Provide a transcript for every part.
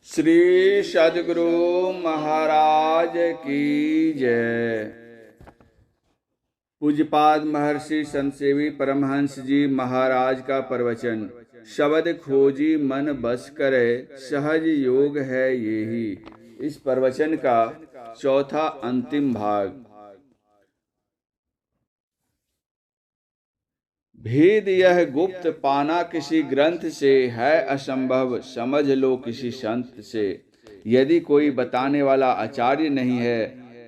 श्री सद्गुरु महाराज की जय। पूज्यपाद महर्षि संतसेवी परमहंस जी महाराज का प्रवचन। शब्द खोजी मन बस करे, सहज योग है यही। इस प्रवचन का चौथा अंतिम भाग। भेद यह गुप्त पाना किसी ग्रंथ से है असंभव, समझ लो किसी संत से। यदि कोई बताने वाला आचार्य नहीं है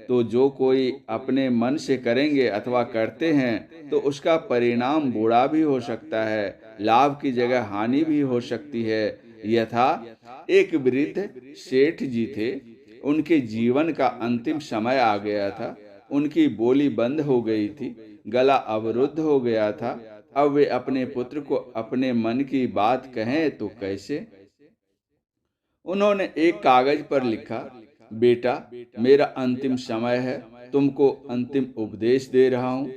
तो जो कोई अपने मन से करेंगे अथवा करते हैं तो उसका परिणाम बुरा भी हो सकता है, लाभ की जगह हानि भी हो सकती है। यथा एक वृद्ध सेठ जी थे। उनके जीवन का अंतिम समय आ गया था। उनकी बोली बंद हो गई थी, गला अवरुद्ध हो गया था। अब वे अपने पुत्र को अपने मन की बात कहें तो कैसे? उन्होंने एक कागज पर लिखा, बेटा, मेरा अंतिम समय है, तुमको अंतिम उपदेश दे रहा हूँ।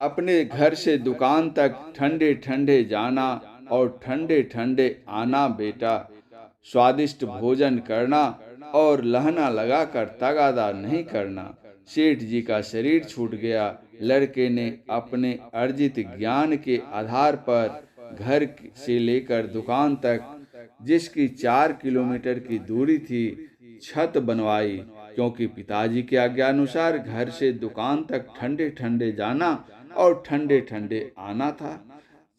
अपने घर से दुकान तक ठंडे ठंडे जाना और ठंडे ठंडे आना बेटा। स्वादिष्ट भोजन करना और लहना लगाकर तगादा नहीं करना। सेठ जी का शरीर छूट गया। लड़के ने अपने अर्जित ज्ञान के आधार पर घर से लेकर दुकान तक, जिसकी 4 किलोमीटर की दूरी थी, छत बनवाई, क्योंकि पिताजी के आज्ञानुसार घर से दुकान तक ठंडे ठंडे जाना और ठंडे ठंडे आना था।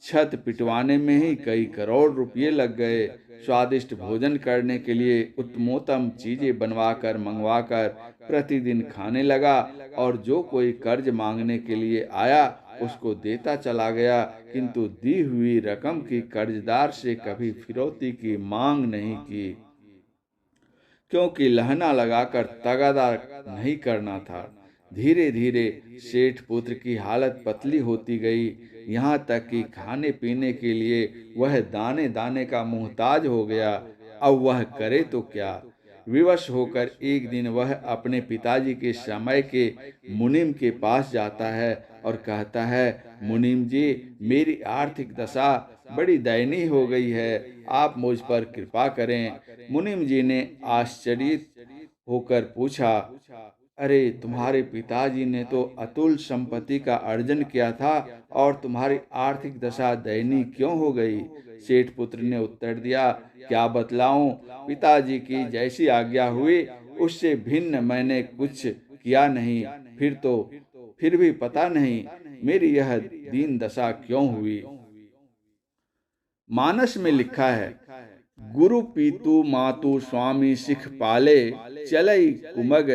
छत पिटवाने में ही कई करोड़ रुपये लग गए। स्वादिष्ट भोजन करने के लिए उत्तमोत्तम चीजें बनवाकर मंगवाकर प्रतिदिन खाने लगा और जो कोई कर्ज मांगने के लिए आया उसको देता चला गया, किंतु दी हुई रकम की कर्जदार से कभी फिरौती की मांग नहीं की, क्योंकि लहना लगाकर तगादा नहीं करना था। धीरे धीरे सेठ पुत्र की हालत पतली होती गई, यहाँ तक कि खाने पीने के लिए वह दाने दाने का मुहताज हो गया। अब वह करे तो क्या? विवश होकर एक दिन वह अपने पिताजी के समय के मुनीम के पास जाता है और कहता है, मुनीम जी, मेरी आर्थिक दशा बड़ी दयनीय हो गई है, आप मुझ पर कृपा करें। मुनीम जी ने आश्चर्यित होकर पूछा, अरे, तुम्हारे पिताजी ने तो अतुल संपत्ति का अर्जन किया था और तुम्हारी आर्थिक दशा दयनीय क्यों हो गई? सेठ पुत्र ने उत्तर दिया, क्या बतलाऊं, पिताजी की जैसी आज्ञा हुई उससे भिन्न मैंने कुछ किया नहीं। फिर भी पता नहीं मेरी यह दीन दशा क्यों हुई। मानस में लिखा है, गुरु पीतु मातु स्वामी सिख पाले, चलई कुमग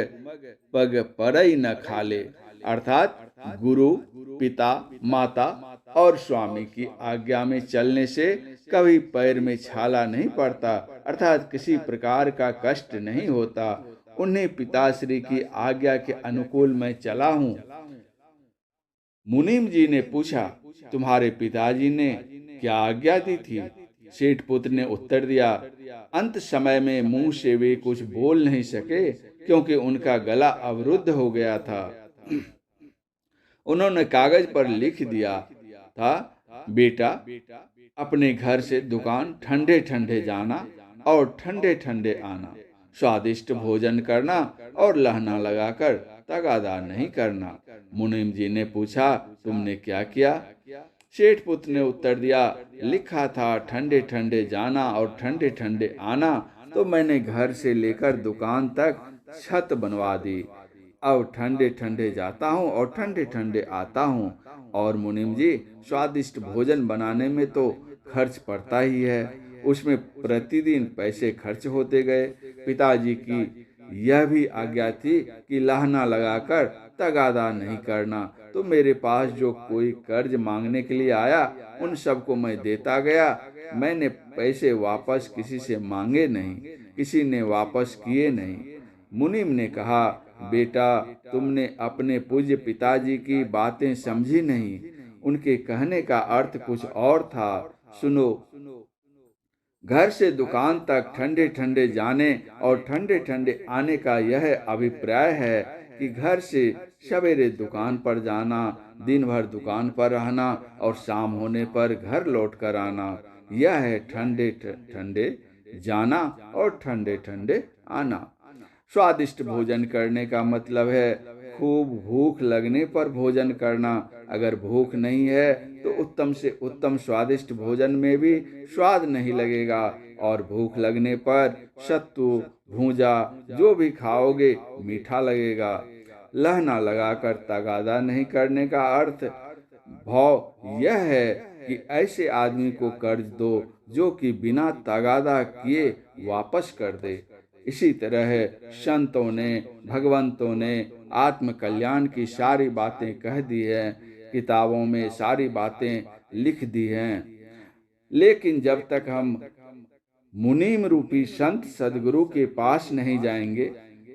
पग परई न खाले। अर्थात गुरु, पिता, माता और स्वामी की आज्ञा में चलने से कभी पैर में छाला नहीं पड़ता, अर्थात किसी प्रकार का कष्ट नहीं होता। उन्हें पिताश्री की आज्ञा के अनुकूल मैं चला हूँ। मुनीम जी ने पूछा, तुम्हारे पिताजी ने क्या आज्ञा दी थी? सेठ पुत्र ने उत्तर दिया, अंत समय में मुंह से वे कुछ बोल नहीं सके, क्योंकि उनका गला अवरुद्ध हो गया था। उन्होंने कागज पर लिख दिया था, बेटा, अपने घर से दुकान ठंडे ठंडे जाना और ठंडे ठंडे आना। स्वादिष्ट भोजन करना और लहना लगाकर तगादा नहीं करना। मुनीम जी ने पूछा, तुमने क्या किया? सेठ पुत्र ने उत्तर दिया, लिखा था ठंडे ठंडे जाना और ठंडे ठंडे आना, तो मैंने घर से लेकर दुकान तक छत बनवा दी। अब ठंडे ठंडे जाता हूँ और ठंडे ठंडे आता हूँ। और मुनीम जी, स्वादिष्ट भोजन बनाने में तो खर्च पड़ता ही है, उसमें प्रतिदिन पैसे खर्च होते गए। पिताजी की यह भी आज्ञा थी कि लहना लगाकर तगादा नहीं करना, तो मेरे पास जो कोई कर्ज मांगने के लिए आया उन सबको मैं देता गया। मैंने पैसे वापस किसी से मांगे नहीं, किसी ने वापस किए नहीं। मुनीम ने कहा, बेटा, तुमने अपने पूज्य पिताजी की बातें समझी नहीं। उनके कहने का अर्थ कुछ और था। सुनो, घर से दुकान तक ठंडे ठंडे जाने और ठंडे ठंडे आने का यह अभिप्राय है कि घर से सवेरे दुकान पर जाना, दिन भर दुकान पर रहना और शाम होने पर घर लौट कर आना। यह है ठंडे ठंडे जाना और ठंडे ठंडे आना। स्वादिष्ट भोजन करने का मतलब है खूब भूख लगने पर भोजन करना। अगर भूख नहीं है तो उत्तम से उत्तम स्वादिष्ट भोजन में भी स्वाद नहीं लगेगा, और भूख लगने पर सत्तू भूजा जो भी खाओगे मीठा लगेगा। लहना लगाकर तगादा नहीं करने का अर्थ भाव यह है कि ऐसे आदमी को कर्ज दो जो कि बिना तगादा किए वापस कर दे। इसी तरह संतों ने, भगवंतों ने आत्म कल्याण की सारी बातें कह दी हैं, किताबों में सारी बातें लिख दी हैं, लेकिन जब तक हम मुनीम रूपी संत सदगुरु के पास नहीं जाएंगे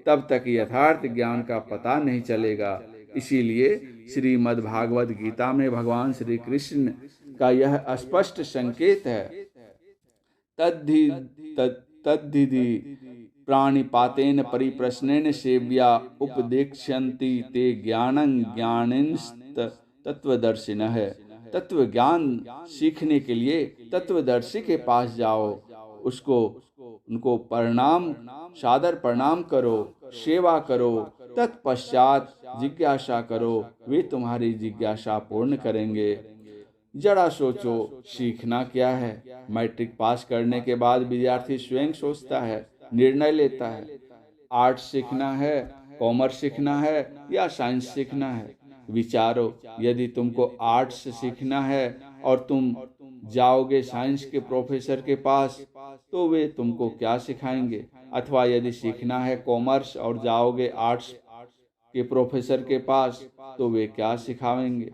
तब तक यथार्थ ज्ञान का पता नहीं चलेगा। इसीलिए श्रीमद् भागवत गीता में भगवान श्री कृष्ण का यह स्पष्ट संकेत है, तद्धि प्राणिपातेन परिप्रश्नेन सेव्या उपदेक्ष्यन्ति ते ज्ञानं ज्ञानिनस्त तत्वदर्शिनः। तत्व ज्ञान सीखने के लिए तत्वदर्शी के पास जाओ, उनको सादर प्रणाम करो, सेवा करो, तत्पश्चात जिज्ञासा करो, वे तुम्हारी जिज्ञासा पूर्ण करेंगे। जरा सोचो, सीखना क्या है? मैट्रिक पास करने के बाद विद्यार्थी स्वयं सोचता है, निर्णय लेता है, आर्ट्स सीखना है, कॉमर्स सीखना है या साइंस सीखना है। विचारो, यदि तुमको आर्ट्स सीखना है और तुम जाओगे साइंस के प्रोफेसर के पास तो वे तुमको क्या सिखाएंगे? अथवा यदि सीखना है कॉमर्स और जाओगे आर्ट्स के प्रोफेसर के पास तो वे क्या सिखाएंगे?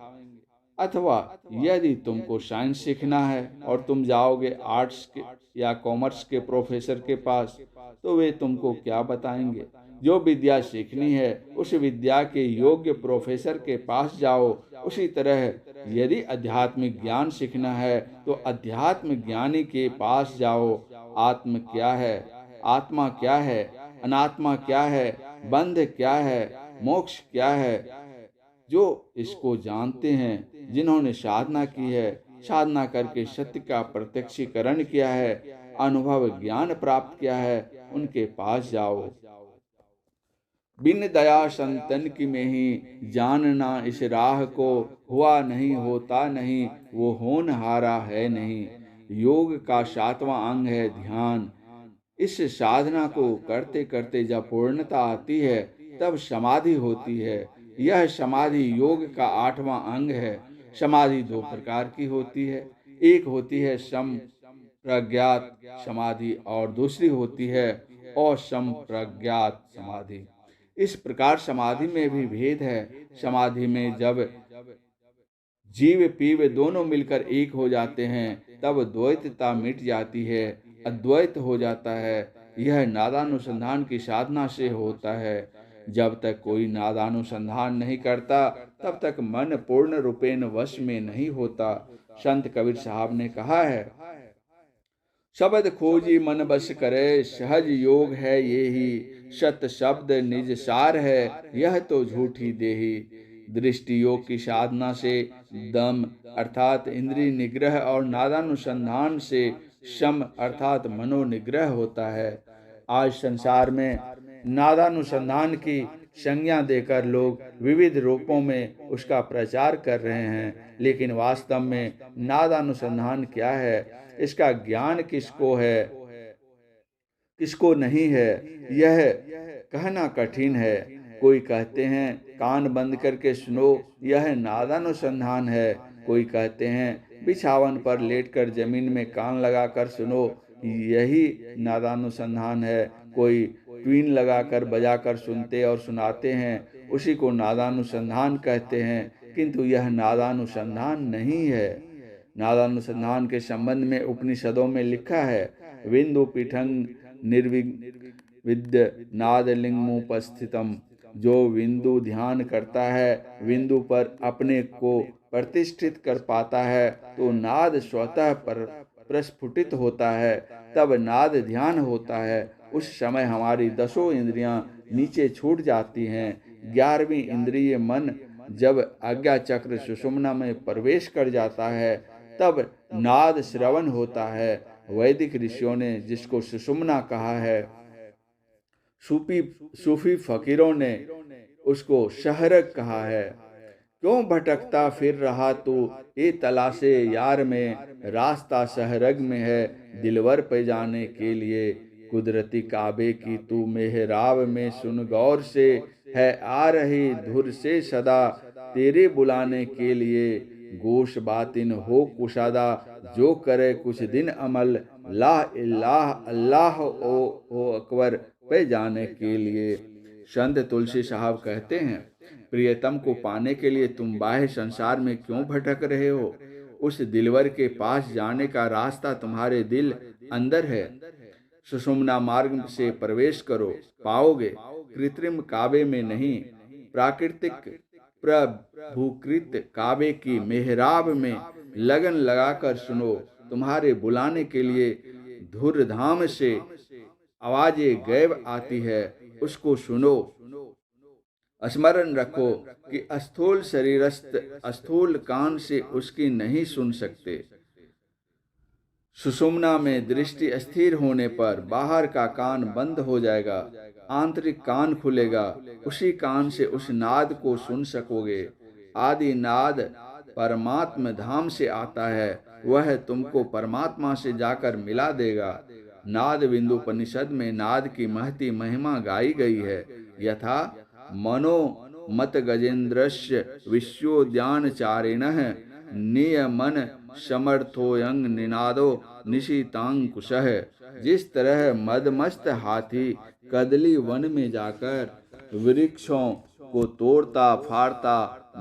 अथवा यदि तुमको साइंस सीखना है और तुम जाओगे आर्ट्स के या कॉमर्स के प्रोफेसर के पास तो वे तुमको क्या बताएंगे? जो विद्या सीखनी है उस विद्या के योग्य प्रोफेसर के पास जाओ। उसी तरह यदि आध्यात्मिक ज्ञान सीखना है तो अध्यात्म ज्ञानी के पास जाओ। आत्म क्या है, आत्मा क्या है, अनात्मा क्या है, बंध क्या है, मोक्ष क्या है, जो इसको जानते हैं, जिन्होंने साधना की है, साधना करके सत्य का प्रत्यक्षीकरण किया है, अनुभव ज्ञान प्राप्त किया है, उनके पास जाओ। बिन दया संतन की में ही जानना इस राह को, हुआ नहीं होता नहीं वो होनहारा है नहीं। योग का 7वां अंग है ध्यान। इस साधना को करते करते जब पूर्णता आती है तब समाधि होती है। यह समाधि योग का 8वां अंग है। समाधि 2 प्रकार की होती है, एक होती है संप्रज्ञात समाधि और दूसरी होती है असंप्रज्ञात समाधि। इस प्रकार समाधि में भी भेद है। समाधि में जब जीव पीव दोनों मिलकर एक हो जाते हैं तब द्वैतता मिट जाती है, अद्वैत हो जाता है। यह नादानुसंधान की साधना से होता है। जब तक कोई नादानुसंधान नहीं करता तब तक मन पूर्ण रूपेण वश में नहीं होता। संत कबीर साहब ने कहा है, शब्द खोजी मन बस करे, सहज योग है ये ही, सत शब्द निज सार है, यह तो झूठी देही। दृष्टि योग की साधना से दम अर्थात इंद्रिय निग्रह और नादानुसंधान से शम अर्थात मनोनिग्रह होता है। आज संसार में नादानुसंधान की संज्ञा देकर लोग विविध रूपों में उसका प्रचार कर रहे हैं, लेकिन वास्तव में नादानुसंधान क्या है, इसका ज्ञान किसको है किसको नहीं है, यह कहना कठिन है। कोई कहते हैं कान बंद करके सुनो, यह नादानुसंधान है। कोई कहते हैं बिछावन पर लेटकर जमीन में कान लगाकर सुनो, यही नादानुसंधान है। कोई ट्वीन लगाकर बजाकर सुनते और सुनाते हैं, उसी को नादानुसंधान कहते हैं, किंतु यह नादानुसंधान नहीं है। नादानुसंधान के संबंध में उपनिषदों में लिखा है, विंदु पीठं निर्विद्य नादलिंगमुपस्थितम। जो बिंदु ध्यान करता है, बिंदु पर अपने को प्रतिष्ठित कर पाता है तो नाद स्वतः पर प्रस्फुटित होता है, तब नाद ध्यान होता है। उस समय हमारी 10 इंद्रियां नीचे छूट जाती हैं। 11वीं इंद्रिय मन जब आज्ञा चक्र सुषुम्ना में प्रवेश कर जाता है तब नाद श्रवण होता है। वैदिक ऋषियों ने जिसको सुषुम्ना कहा है, सूफी फकीरों ने उसको शहरग कहा है। क्यों भटकता फिर रहा तू, ये तलाशे यार में, रास्ता शहरग में है दिलवर पे जाने के लिए। कुदरती काबे की तू मेहराब में सुन गौर से, है आ रही धुर से सदा तेरे बुलाने के लिए। गोश बातिन हो कुशादा जो करे कुछ दिन अमल, ला इल्लाह अल्लाह ओ अकबर पे जाने के लिए। संत तुलसी साहब कहते हैं, प्रियतम को पाने के लिए तुम बाह्य संसार में क्यों भटक रहे हो? उस दिलवर के पास जाने का रास्ता तुम्हारे दिल अंदर है। सुषुम्ना मार्ग से प्रवेश करो, पाओगे। कृत्रिम काबे में नहीं, प्राकृतिक प्रभुकृत काबे की मेहराब में लगन लगाकर सुनो। तुम्हारे बुलाने के लिए धुरधाम से आवाजें गैब आती है, उसको सुनो। स्मरण रखो कि स्थूल शरीरस्थ स्थूल कान से उसकी नहीं सुन सकते। सुषुम्ना में दृष्टि स्थिर होने पर बाहर का कान बंद हो जाएगा, आंतरिक कान खुलेगा। उसी कान से उस नाद को सुन सकोगे। आदि नाद परमात्म धाम से आता है, वह तुमको परमात्मा से जाकर मिला देगा। नाद बिंदुपनिषद में नाद की महती महिमा गाई गई है। यथा मनो मत गजेन्द्रस्य विश्वोद्यानचारिणः नियमन समर्थोयंग निनादो निशितांकुशः। जिस तरह मदमस्त हाथी कदली वन में जाकर वृक्षों को तोड़ता फाड़ता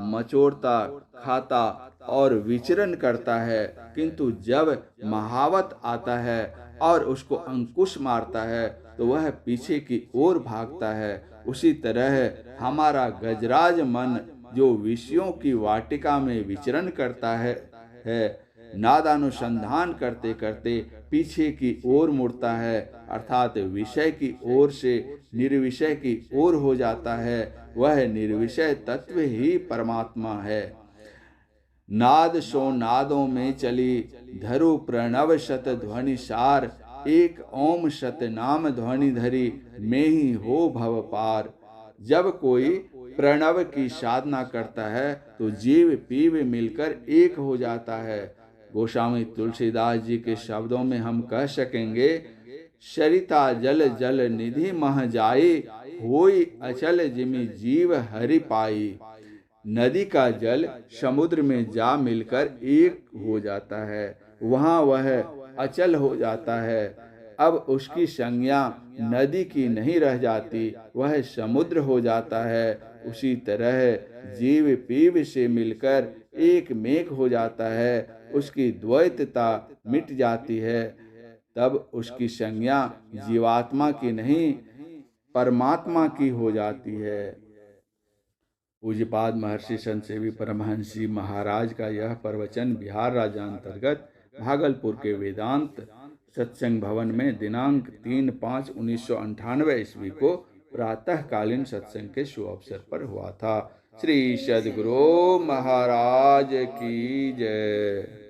मचोड़ता खाता और विचरण करता है, किंतु जब महावत आता है और उसको अंकुश मारता है तो वह पीछे की ओर भागता है, उसी तरह हमारा गजराज मन जो विषयों की वाटिका में विचरण करता है नादानुसंधान करते करते पीछे की ओर मुड़ता है, अर्थात विषय की ओर से निर्विषय की ओर हो जाता है। वह निर्विषय तत्व ही परमात्मा है। नाद सो नादों में चली धरु प्रणव शत ध्वनि सार, एक ओम शत नाम ध्वनि धरी में ही हो भव पार। जब कोई प्रणव की साधना करता है तो जीव पीव मिलकर एक हो जाता है। गोस्वामी तुलसीदास जी के शब्दों में हम कह सकेंगे, सरिता जल जल निधि मह जाई, होई अचल जिमि जीव हरि पाई। नदी का जल समुद्र में जा मिलकर एक हो जाता है, वहां वह अचल हो जाता है। अब उसकी संज्ञा नदी की नहीं रह जाती, वह समुद्र हो जाता है। उसी तरह जीव पीव से मिलकर एक मेघ हो जाता है, उसकी द्वैतता मिट जाती है। तब उसकी संज्ञा जीवात्मा की नहीं परमात्मा की हो जाती है। पूज्यपाद महर्षि संत सेवी परमहंस जी महाराज का यह प्रवचन बिहार राज्य अंतर्गत भागलपुर के वेदांत सत्संग भवन में दिनांक 3/5/1998 ईस्वी को प्रातःकालीन सत्संग के शुभ अवसर पर हुआ था। श्री सद्गुरु महाराज की जय।